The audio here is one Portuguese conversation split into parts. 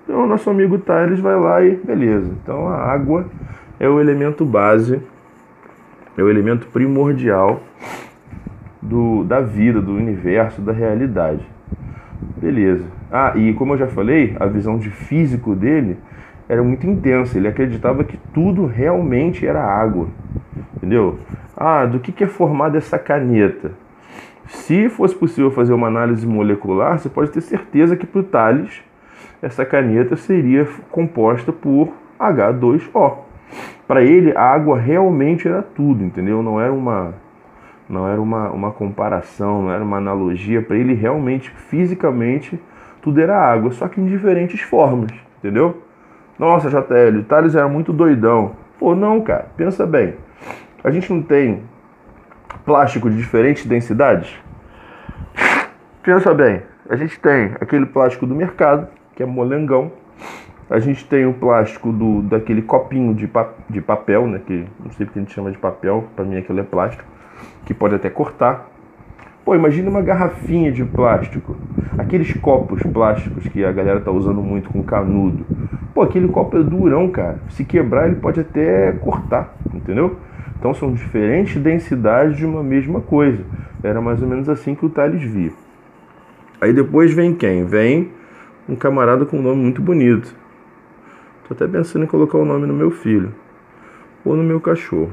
Então, o nosso amigo Tales vai lá e beleza. Então, a água é o elemento base, é o elemento primordial da vida, do universo, da realidade. Beleza. Ah, e como eu já falei, a visão de físico dele era muito intensa. Ele acreditava que tudo realmente era água. Entendeu? Ah, do que é formada essa caneta? Se fosse possível fazer uma análise molecular, você pode ter certeza que para o Tales essa caneta seria composta por H2O. Para ele, a água realmente era tudo, entendeu? Não era uma comparação, não era uma analogia. Para ele, realmente, fisicamente, tudo era água, só que em diferentes formas, entendeu? Nossa, JL, o Tales era muito doidão. Pô, não, cara, pensa bem. A gente não tem plástico de diferentes densidades? Pensa bem, a gente tem aquele plástico do mercado, que é molengão. A gente tem o plástico daquele copinho de papel, né? Que não sei porque a gente chama de papel, para mim aquilo é plástico, que pode até cortar. Pô, imagina uma garrafinha de plástico, aqueles copos plásticos que a galera tá usando muito com canudo. Pô, aquele copo é durão, cara. Se quebrar, ele pode até cortar, entendeu? Então são diferentes densidades de uma mesma coisa. Era mais ou menos assim que o Tales via. Aí depois vem quem? Vem um camarada com um nome muito bonito. Tô até pensando em colocar o nome no meu filho. Ou no meu cachorro.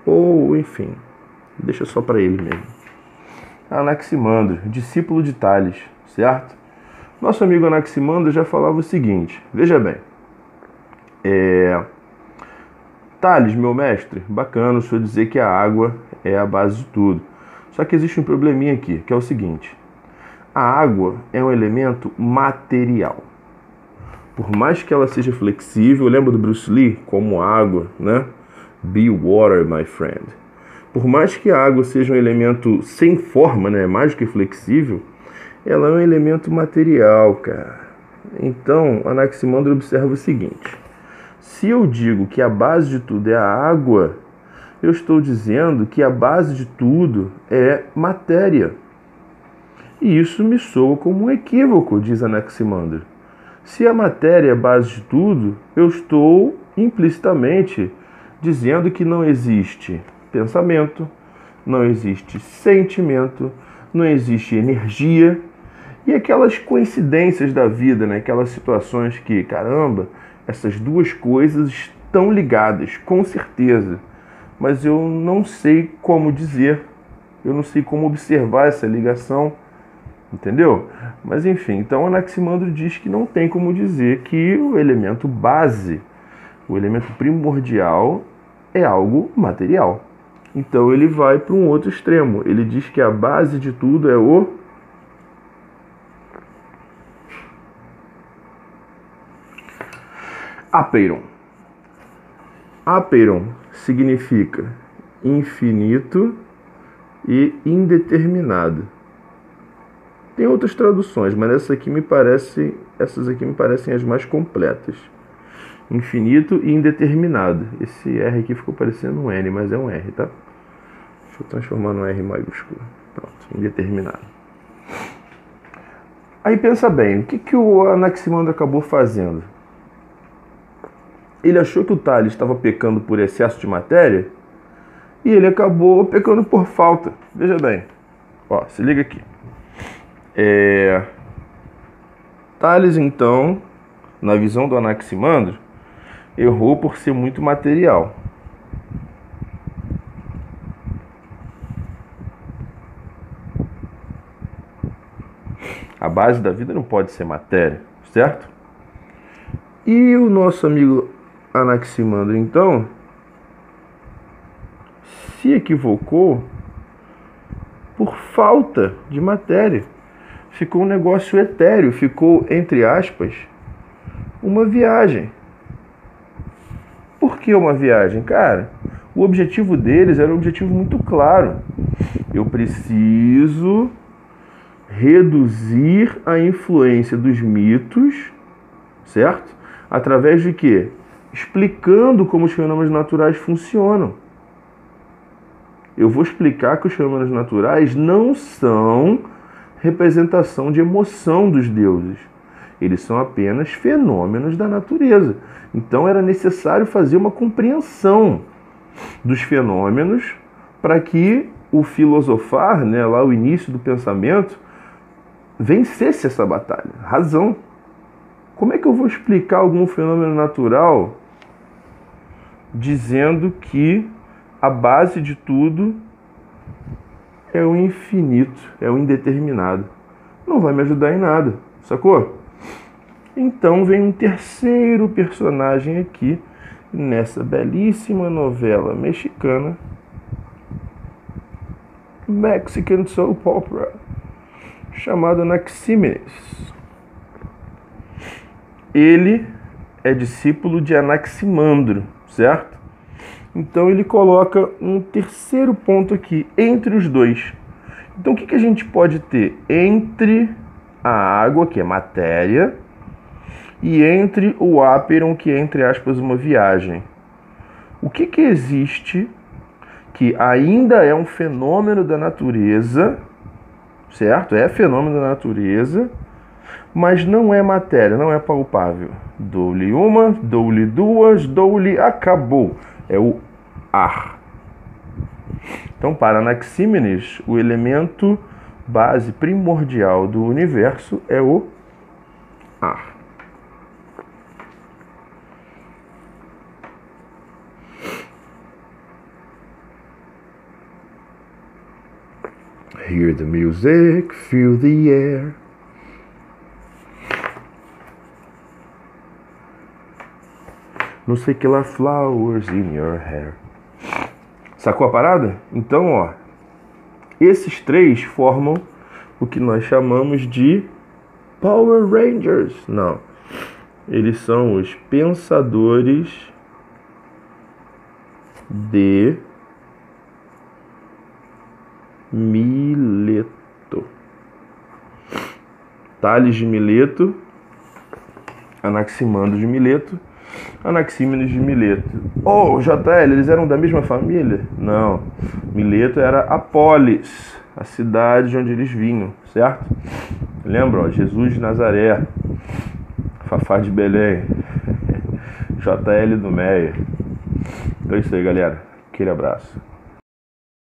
Ou, enfim, deixa só para ele mesmo. Anaximandro, discípulo de Tales, certo? Nosso amigo Anaximandro já falava o seguinte, veja bem. Tales, meu mestre, bacana o senhor dizer que a água é a base de tudo. Só que existe um probleminha aqui, que é o seguinte. A água é um elemento material. Por mais que ela seja flexível, lembra do Bruce Lee? Como água, né? Be water, my friend. Por mais que a água seja um elemento sem forma, né? Mais do que flexível, ela é um elemento material, cara. Então, Anaximandro observa o seguinte. Se eu digo que a base de tudo é a água, eu estou dizendo que a base de tudo é matéria. E isso me soa como um equívoco, diz Anaximandro. Se a matéria é a base de tudo, eu estou implicitamente dizendo que não existe pensamento, não existe sentimento, não existe energia e aquelas coincidências da vida, né? Aquelas situações que, caramba, essas duas coisas estão ligadas, com certeza, mas eu não sei como dizer, eu não sei como observar essa ligação, entendeu? Mas enfim, então Anaximandro diz que não tem como dizer que o elemento base, o elemento primordial é algo material. Então ele vai para um outro extremo, ele diz que a base de tudo é o apeiron. Apeiron significa infinito e indeterminado. Tem outras traduções, mas essas aqui me parecem as mais completas. Infinito e indeterminado. Esse R aqui ficou parecendo um N, mas é um R, tá? Deixa eu transformar no R maiúsculo. Pronto, indeterminado. Aí pensa bem, o que o Anaximandro acabou fazendo? Ele achou que o Tales estava pecando por excesso de matéria e ele acabou pecando por falta. Veja bem, ó, se liga aqui. Tales, então, na visão do Anaximandro, errou por ser muito material. A base da vida não pode ser matéria, certo? E o nosso amigo Anaximandro, então, se equivocou por falta de matéria. Ficou um negócio etéreo, ficou, entre aspas, uma viagem. Por que uma viagem? Cara, o objetivo deles era um objetivo muito claro. Eu preciso reduzir a influência dos mitos, certo? Através de quê? Explicando como os fenômenos naturais funcionam. Eu vou explicar que os fenômenos naturais não são representação de emoção dos deuses. Eles são apenas fenômenos da natureza. Então era necessário fazer uma compreensão dos fenômenos para que o filosofar, né, lá o início do pensamento, vencesse essa batalha. Razão. Como é que eu vou explicar algum fenômeno natural dizendo que a base de tudo é o infinito, é o indeterminado? Não vai me ajudar em nada, sacou? Então vem um terceiro personagem aqui, nessa belíssima novela mexicana, Mexican Soap Opera, chamada Anaxímenes. Ele é discípulo de Anaximandro, certo? Então ele coloca um terceiro ponto aqui, entre os dois. Então o que a gente pode ter entre a água, que é matéria, e entre o áperon, que é, entre aspas, uma viagem? O que existe que ainda é um fenômeno da natureza, certo? É fenômeno da natureza, mas não é matéria, não é palpável. Dou-lhe uma, dou-lhe duas, dou-lhe acabou. É o ar. Então, para Anaxímenes, o elemento base primordial do universo é o ar. Hear the music, feel the air. Não sei que lá, flowers in your hair. Sacou a parada? Então, ó, esses três formam o que nós chamamos de Power Rangers. Não, eles são os pensadores de Mileto. Tales de Mileto, Anaximandro de Mileto, Anaxímenes de Mileto. Oh, JL, eles eram da mesma família? Não. Mileto era a polis, a cidade de onde eles vinham, certo? Lembra, ó, Jesus de Nazaré, Fafá de Belém, JL do Meia. Então é isso aí, galera. Aquele abraço.